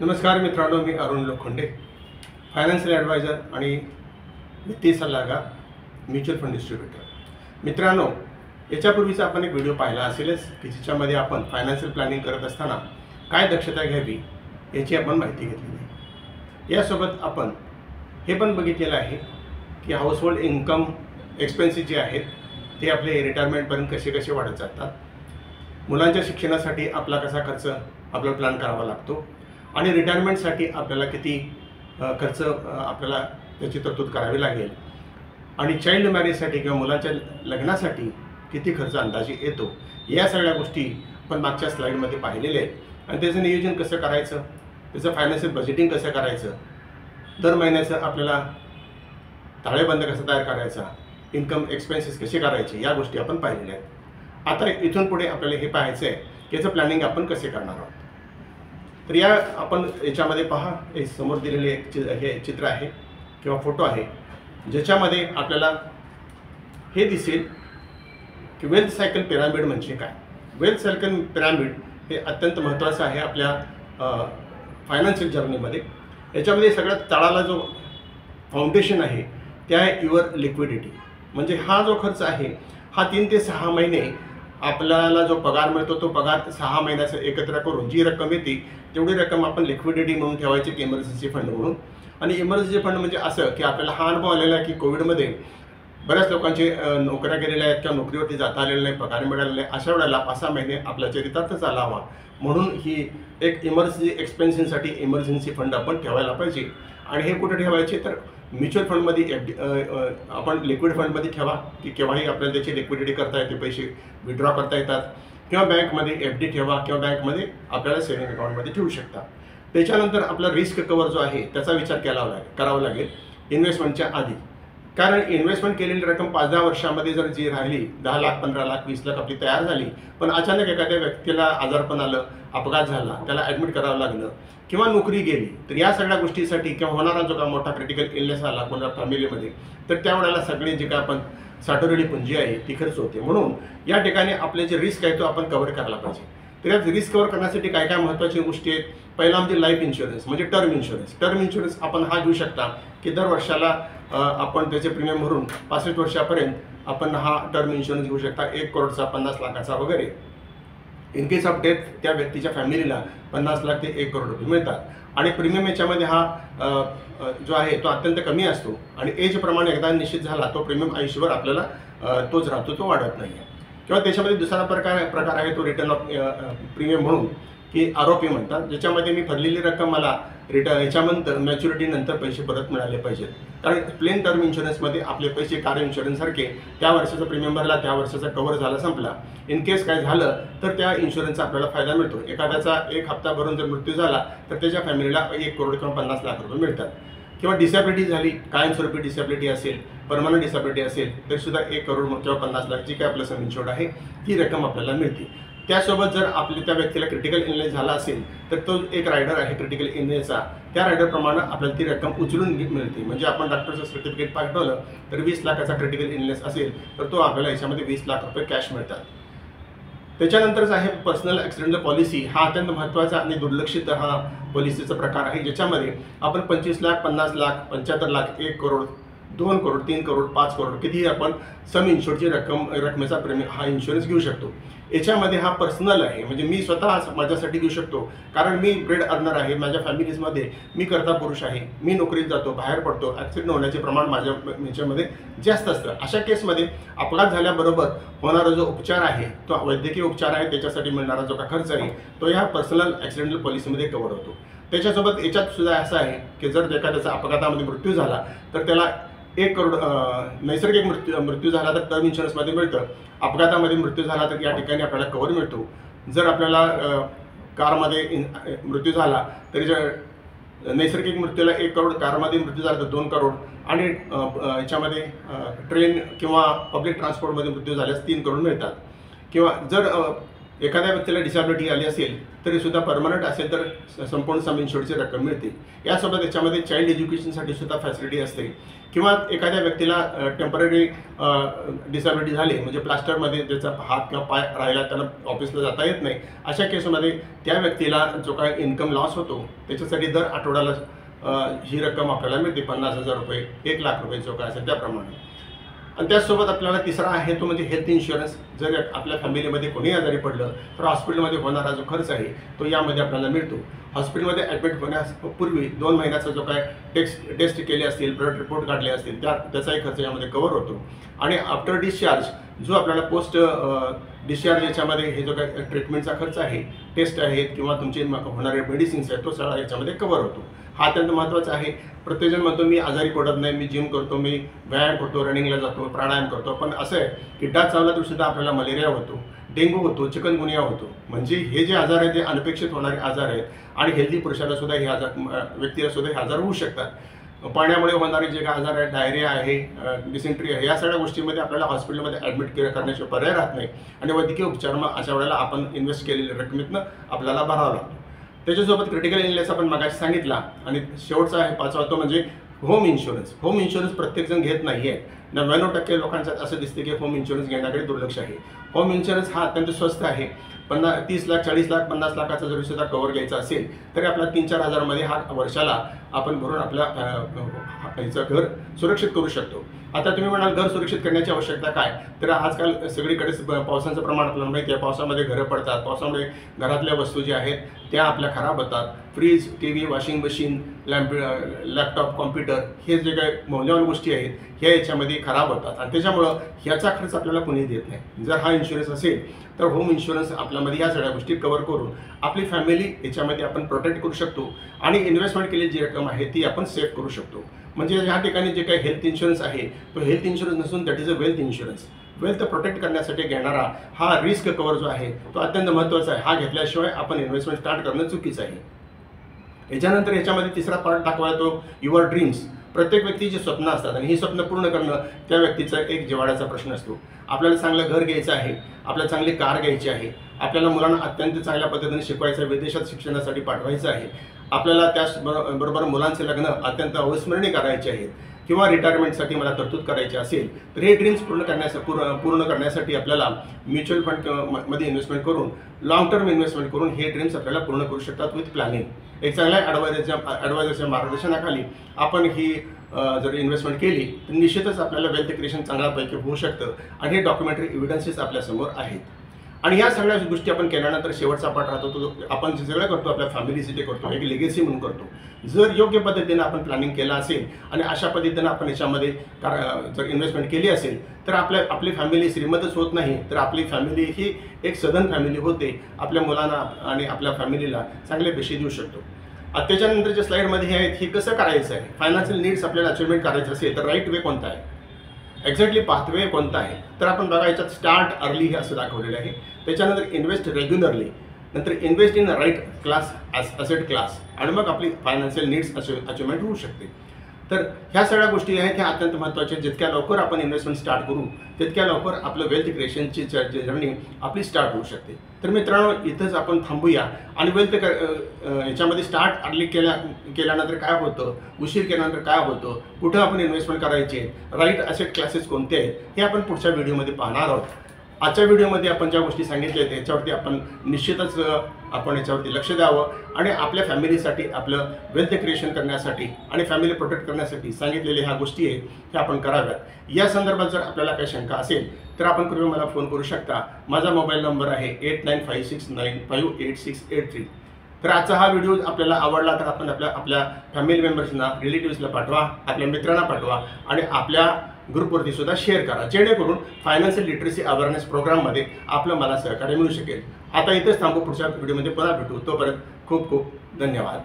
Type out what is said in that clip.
नमस्कार मित्रांनो, मी Arun Lokhande, financial adviser आणि वित्तीय सल्लागार, म्युच्युअल फंड डिस्ट्रीब्युटर. मित्रांनो, याच्यापूर्वीचा आपण एक व्हिडिओ पाहिला असेलच की ज्याच्यामध्ये आपण फायनान्शियल प्लॅनिंग करत असताना काय दक्षता घ्यावी याची आपण माहिती घेतली आहे. यासोबत आपण हे पण बघितलेलं आहे की हाऊसहोल्ड इन्कम एक्सपेन्सेस जे आहेत ते आपले रिटायरमेंटपर्यंत कसे कसे वाढत जातात. मुलांच्या शिक्षणासाठी आपला कसा खर्च आपल्याला प्लॅन करावा लागतो आणि रिटायरमेंटसाठी आपल्याला किती खर्च आपल्याला त्याची तरतूद करावी लागेल आणि चाइल्ड मॅरेजसाठी किंवा मुलाच्या लग्नासाठी किती खर्च अंदाजे येतो. या सगळ्या गोष्टी आपण मागच्या स्लाईडमध्ये पाहिलेल्या आहेत आणि त्याचं नियोजन कसं करायचं, त्याचं फायनान्शियल बजेटिंग कसं करायचं, दर महिन्याचं आपल्याला ताळेबंद कसा तयार करायचा, इन्कम एक्सपेन्सेस कसे करायचे, या गोष्टी आपण पाहिलेल्या आहेत. आता इथून पुढे आपल्याला हे पाहायचं आहे की याचं प्लॅनिंग आपण कसे करणार आहोत. तर या आपण याच्यामध्ये पहा, हे समोर दिलेले हे चित्र आहे किंवा फोटो आहे ज्याच्यामध्ये आपल्याला हे दिसेल की वेल्थ सायकल पिरामिड म्हणजे काय. वेल्थ सायकल पिरामिड हे अत्यंत महत्त्वाचं आहे आपल्या फायनान्शियल जर्नीमध्ये. याच्यामध्ये सगळ्यात तळाला जो फाउंडेशन आहे ते आहे युअर लिक्विडिटी. म्हणजे हा जो खर्च आहे हा 3 ते 6 महिने आपल्याला जो पगार मिळतो तो पगार 6 महिन्याचं एकत्र करून जी रक्कम येते तेवढी रक्कम आपण लिक्विडिटी म्हणून ठेवायची की इमर्जन्सी फंड म्हणून. आणि इमर्जन्सी फंड म्हणजे असं की आपल्याला हा अनुभव आलेला आहे की कोविडमध्ये बऱ्याच लोकांचे नोकऱ्या गेलेल्या आहेत किंवा नोकरीवरती जाता आलेलं नाही, पगार मिळालेला नाही. अशा वेळेला 5-6 महिने आपल्या चरितार्थ चालावा म्हणून ही एक इमर्जन्सी एक्सपेन्सेससाठी इमर्जन्सी फंड आपण ठेवायला पाहिजे. आणि हे कुठे ठेवायचे तर म्युच्युअल फंडमध्ये आपण लिक्विड फंडमध्ये ठेवा की केव्हाही आपल्याला त्याची लिक्विडिटी करता येते, पैसे विड्रॉ करता येतात, किंवा बँकमध्ये FD ठेवा किंवा बँकमध्ये आपल्याला सेव्हिंग अकाउंटमध्ये ठेवू शकता. त्याच्यानंतर आपला रिस्क कवर जो आहे त्याचा विचार करावा लागेल इन्व्हेस्टमेंटच्या आधी. कारण इन्व्हेस्टमेंट केलेली रक्कम 5-10 वर्षामध्ये जर जी राहिली 10 लाख 15 लाख 20 लाख आपली तयार झाली, पण अचानक एखाद्या व्यक्तीला आजारपण आलं, अपघात झाला, त्याला ॲडमिट करावं लागलं किंवा नोकरी गेली, तर या सगळ्या गोष्टीसाठी किंवा होणारा जो का मोठा क्रिटिकल इलनेस आला कोणत्या फॅमिलीमध्ये, तर त्यावेळेला सगळी जी काय आपण साठवलेली पुंजी आहे ती खर्च होते. म्हणून या ठिकाणी आपले जे रिस्क आहे तो आपण कव्हर करायला पाहिजे. तर यात रिस्क कव्हर करण्यासाठी काय काय महत्त्वाच्या गोष्टी आहेत. पहिला म्हणजे लाईफ इन्शुरन्स म्हणजे टर्म इन्शुरन्स. टर्म इन्शुरन्स आपण हा घेऊ शकता की दर वर्षाला आपण त्याचे प्रीमियम भरून 65 वर्षापर्यंत आपण हा टर्म इन्शुरन्स घेऊ शकता. 1 करोडचा 50 लाखाचा वगैरे. इन केस ऑफ डेथ त्या व्यक्तीच्या फॅमिलीला 50 लाख ते 1 करोड रुपये मिळतात. आणि प्रीमियम याच्यामध्ये हा जो आहे तो अत्यंत कमी असतो आणि एजप्रमाणे एकदा निश्चित झाला तो प्रीमियम आयुष्यभर आपल्याला तोच राहतो, तो वाढत नाही आहे. किंवा त्याच्यामध्ये दुसरा प्रकार आहे तो रिटर्न ऑफ प्रीमियम म्हणून की ROP म्हणतात, ज्याच्यामध्ये मी भरलेली रक्कम मला याच्यानंतर मॅच्युरिटीनंतर पैसे परत मिळाले पाहिजेत. कारण प्लेन टर्म इन्शुरन्समध्ये आपले पैसे कार इन्शुरन्ससारखे त्या वर्षाचा प्रीमियम भरला, त्या वर्षाचा कव्हर झाला, संपला. इन केस काय झालं तर त्या इन्शुरन्सचा आपल्याला फायदा मिळतो. एखाद्याचा 1 हप्ता भरून जर मृत्यू झाला तर त्याच्या फॅमिलीला 1 करोड किंवा 50 लाख रुपये मिळतात. किंवा डिसॅबिलिटी झाली, कायमस्वरूपी डिसॅबिलिटी असेल, परमनंट डिसॅबिलिटी असेल तरीसुद्धा 1 करोड किंवा 50 लाख जी काय आपलं सम इन्शुर्ड आहे ती रक्कम आपल्याला मिळते. त्यासोबत जर आपल्या त्या व्यक्तीला क्रिटिकल इलनेस झाला असेल तर तो एक रायडर आहे क्रिटिकल इलनेसचा, त्या रायडरप्रमाणे आपल्याला ती रक्कम उचलून मिळते. म्हणजे आपण डॉक्टरचं सर्टिफिकेट पाठवलं तर 20 लाखाचा क्रिटिकल इलनेस असेल तर तो आपल्याला याच्यामध्ये 20 लाख रुपये कॅश मिळतात. त्याच्यानंतरच आहे पर्सनल ॲक्सिडेंटल पॉलिसी. हा अत्यंत महत्त्वाचा आणि दुर्लक्षित हा पॉलिसीचा प्रकार आहे, ज्याच्यामध्ये आपण 25 लाख 50 लाख 75 लाख 1 करोड 2 करोड 3 करोड 5 करोड कितीही आपण सम इन्शुर्डची रकमेचा प्रीमियम हा इन्शुरन्स घेऊ शकतो. याच्यामध्ये हा पर्सनल आहे, म्हणजे मी स्वतः माझ्यासाठी घेऊ शकतो. कारण मी ब्रेड अर्नर आहे, माझ्या फॅमिलीजमध्ये मी कर्ता पुरुष आहे, मी नोकरीत जातो, बाहेर पडतो, ॲक्सिडेंट होण्याचे प्रमाण माझ्या ह्याच्यामध्ये जास्त असतं. अशा केसमध्ये अपघात झाल्याबरोबर होणारा जो उपचार आहे तो वैद्यकीय उपचार आहे, त्याच्यासाठी मिळणारा जो का खर्च आहे तो ह्या पर्सनल ॲक्सिडेंटल पॉलिसीमध्ये कव्हर होतो. त्याच्यासोबत याच्यात सुद्धा असं आहे की जर एखाद्याचा अपघातामध्ये मृत्यू झाला तर त्याला 1 करोड नैसर्गिक मृत्यू झाला तर टर्म इन्शुरन्समध्ये मिळतं. अपघातामध्ये मृत्यू झाला तर या ठिकाणी आपल्याला कव्हर मिळतो. जर आपल्याला कारमध्ये मृत्यू झाला तरी नैसर्गिक मृत्यूला 1 करोड, कारमध्ये मृत्यू झाला तर 2 करोड आणि याच्यामध्ये ट्रेन किंवा पब्लिक ट्रान्सपोर्टमध्ये मृत्यू झाल्यास 3 करोड मिळतात. किंवा जर एखाद्या व्यक्तीला डिसॅबिलिटी आली असेल तरी सुद्धा परमनंट असेल तर संपूर्ण सम इन्शुरन्सची रक्कम मिळते। यासोबत याच्यामध्ये चाइल्ड एज्युकेशनसाठी सुद्धा फॅसिलिटी असते किंवा एखाद्या व्यक्तीला टेम्पररी डिसॅबिलिटी झाली म्हणजे प्लास्टरमध्ये त्याचा हात किंवा पाय राहिला, त्याला ऑफिसला जाता येत नाही, अशा केसमध्ये त्या व्यक्तीला जो काय इन्कम लॉस होतो त्याच्यासाठी दर आठवड्याला ही रक्कम आपल्याला मिळते 50,000 रुपये, 1 लाख रुपये जो काय असेल त्याप्रमाणे। आणि त्याचसोबत आपल्याला तिसरा आहे तो म्हणजे हेल्थ इन्शुरन्स। जर आपल्या फॅमिलीमध्ये कोणी आजारी पडलं तर हॉस्पिटलमध्ये होणारा जो खर्च आहे तो यामध्ये आपल्याला मिळतो। हॉस्पिटलमध्ये ॲडमिट होण्यापूर्वी 2 महिन्याचा जो काय टेस्ट केले असतील, ब्लड रिपोर्ट काढले असतील त्याचाही खर्च यामध्ये कव्हर होतो। आणि आफ्टर डिस्चार्ज जो आपल्याला पोस्ट डिस्चार्ज याच्यामध्ये हे जो काय ट्रीटमेंटचा खर्च आहे, टेस्ट आहेत किंवा तुमचे होणारे मेडिसिन्स आहेत, तो सगळा याच्यामध्ये कव्हर होतो। हा अत्यंत महत्त्वाचा आहे। प्रत्येकजण म्हणतो मी आजारी पडत नाही, मी जिम करतो, मी व्यायाम करतो, रनिंगला जातो, प्राणायाम करतो, पण असं आहे की डास चावला तर सुद्धा आपल्याला मलेरिया होतो, डेंग्यू होतो, चिकनगुनिया होतो। म्हणजे हे जे आजार आहेत ते अनपेक्षित होणारे आजार आहेत आणि हेल्दी पुरुषाला सुद्धा हे आजार, व्यक्तीला सुद्धा हे आजार होऊ शकतात। पाण्यामुळे होणारे जे काय आजार आहेत, डायरिया आहे, डिसेंट्री आहे, या सगळ्या गोष्टींमध्ये आपल्याला हॉस्पिटलमध्ये ॲडमिट करण्याचे पर्याय राहत नाही आणि वैद्यकीय उपचार मग अशा वेळेला आपण इन्व्हेस्ट केलेल्या रकमेतनं आपल्याला भरावं लागतो। त्याच्यासोबत क्रिटिकल इलनेस आपण मगाशी सांगितला आणि शेवटचा आहे 5वा तो म्हणजे होम इन्शुरन्स। होम इन्शुरन्स प्रत्येकजण घेत नाही आहे। 99% लोकांचं असं दिसते की होम इन्शुरन्स घेण्याकडे दुर्लक्ष आहे। होम इन्शुरन्स हा अत्यंत स्वस्त आहे। 30 लाख, 40 लाख, 50 लाखाचा जरी सुद्धा कव्हर घ्यायचा असेल तरी आपला 3-4 हजारमध्ये हा वर्षाला आपण भरून आपल्या ह्याचं घर सुरक्षित करू शकतो। आता तुम्ही म्हणाल घर सुरक्षित करण्याची आवश्यकता काय, तर आजकाल सगळीकडेच पावसाचं प्रमाण आपल्याला माहिती आहे, पावसामध्ये घरं पडतात, पावसामुळे घरातल्या वस्तू ज्या आहेत त्या आपल्या खराब होतात। Fridge, TV, washing machine, laptop, computer हे जे काही मौल्यवान गोष्टी आहेत ह्या याच्यामध्ये खराब होतात आणि त्याच्यामुळं ह्याचा खर्च आपल्याला कोणी देत नाही। जर हा इन्शुरन्स असेल तर होम इन्शुरन्स आपल्यामध्ये ह्या सगळ्या गोष्टी कव्हर करून आपली फॅमिली याच्यामध्ये आपण प्रोटेक्ट करू शकतो आणि इन्व्हेस्टमेंट केलेली जी रक्कम आहे ती आपण सेव्ह करू शकतो। म्हणजे ह्या ठिकाणी जे काही हेल्थ इन्शुरन्स आहे तो हेल्थ इन्शुरन्स नसून that is a wealth insurance. Wealth protect करण्यासाठी घेणारा हा रिस्क कव्हर जो आहे तो अत्यंत महत्त्वाचा आहे। हा घेतल्याशिवाय आपण इन्व्हेस्टमेंट स्टार्ट करणं चुकीचं आहे। याच्यानंतर याच्यामध्ये तिसरा पार्ट दाखवायला तो युअर ड्रीम्स। प्रत्येक व्यक्तीची स्वप्न असतात आणि ही स्वप्न पूर्ण करणं त्या व्यक्तीचा एक जिव्हाळ्याचा प्रश्न असतो। आपल्याला चांगलं घर घ्यायचं आहे, आपल्याला चांगली कार घ्यायची आहे, आपल्याला मुलांना अत्यंत चांगल्या पद्धतीने शिकवायचं आहे, विदेशात शिक्षणासाठी पाठवायचं आहे, आपल्याला त्याचबरोबर मुलांचे लग्न अत्यंत अविस्मरणीय करायचे आहेत किंवा रिटायरमेंटसाठी मला तरतूद करायची असेल तर हे ड्रीम्स पूर्ण करण्यासाठी आपल्याला म्युच्युअल फंडमध्ये इन्व्हेस्टमेंट करून, लॉंग टर्म इन्व्हेस्टमेंट करून हे ड्रीम्स आपल्याला पूर्ण करू शकतात विथ प्लॅनिंग। एक चांगल्या ॲडवायझरच्या मार्गदर्शनाखाली आपण ही जर इन्व्हेस्टमेंट केली तर निश्चितच आपल्याला वेल्थ क्रिएशन चांगल्यापैकी होऊ शकतं आणि हे डॉक्युमेंटरी एव्हिडन्सेस आपल्यासमोर आहेत। आणि ह्या सगळ्या गोष्टी आपण केल्यानंतर शेवटचा पाठ राहतो तो आपण जे सगळं करतो आपल्या फॅमिलीसाठी करतो, एक लेगेसी म्हणून करतो। जर योग्य पद्धतीने आपण प्लॅनिंग केलं असेल आणि अशा पद्धतीने आपण याच्यामध्ये जर इन्व्हेस्टमेंट केली असेल तर आपली फॅमिली श्रीमंतच होत नाही तर आपली फॅमिली ही एक सधन फॅमिली होते। आपल्या मुलांना आणि आपल्या फॅमिलीला चांगले पैसे देऊ शकतो। त्याच्यानंतरच्या स्लाईडमध्ये हे आहेत हे कसं करायचं आहे। फायनान्शियल नीड्स आपल्याला अचिव्हमेंट करायचं असेल तर राईट वे कोणता आहे, एक्झॅक्टली पाथवे कोणता आहे, तर आपण बघा याच्यात स्टार्ट अर्ली हे असं दाखवलेलं आहे। त्याच्यानंतर इन्व्हेस्ट रेग्युलरली, नंतर invest in right class asset class आणि मग आपली फायनान्शियल नीड्स अचिव्हमेंट होऊ शकते। तर ह्या सगळ्या गोष्टी आहेत ह्या अत्यंत महत्त्वाच्या। जितक्या लवकर आपण इन्व्हेस्टमेंट स्टार्ट करू तितक्या लवकर आपलं वेल्थ क्रिएशनची जर्नी आपली स्टार्ट होऊ शकते। तर मित्रांनो इथंच आपण थांबूया आणि वेल्थ याच्यामध्ये स्टार्ट अर्ली केल्यानंतर काय होतं, उशीर केल्यानंतर काय होतं, कुठं आपण इन्व्हेस्टमेंट करायचे, राईट असेट क्लासेस कोणते आहेत हे आपण पुढच्या व्हिडिओमध्ये पाहणार आहोत। आजच्या व्हिडिओमध्ये आपण ज्या गोष्टी सांगितल्या आहेत याच्यावरती आपण निश्चितच आपण याच्यावरती लक्ष द्यावं आणि आपल्या फॅमिलीसाठी आपलं वेल्थ क्रिएशन करण्यासाठी आणि फॅमिली प्रोटेक्ट करण्यासाठी सांगितलेल्या ह्या गोष्टी आहेत ह्या आपण कराव्यात। या संदर्भात जर आपल्याला काही शंका असेल तर आपण कृपया मला फोन करू शकता। माझा मोबाईल नंबर आहे 8956958683। तर आजचा हा व्हिडिओ आपल्याला आवडला तर आपण आपल्या फॅमिली मेंबर्सना, रिलेटिव्सला पाठवा, आपल्या मित्रांना पाठवा आणि आपल्या ग्रुपवरती सुद्धा शेअर करा जेणेकरून फायनान्शियल लिटरसी अवेअरनेस प्रोग्राममध्ये आपलं मला सहकार्य मिळू शकेल। आता इथेच थांबू, पुढच्या व्हिडिओमध्ये पुन्हा भेटू, तोपर्यंत खूप खूप धन्यवाद।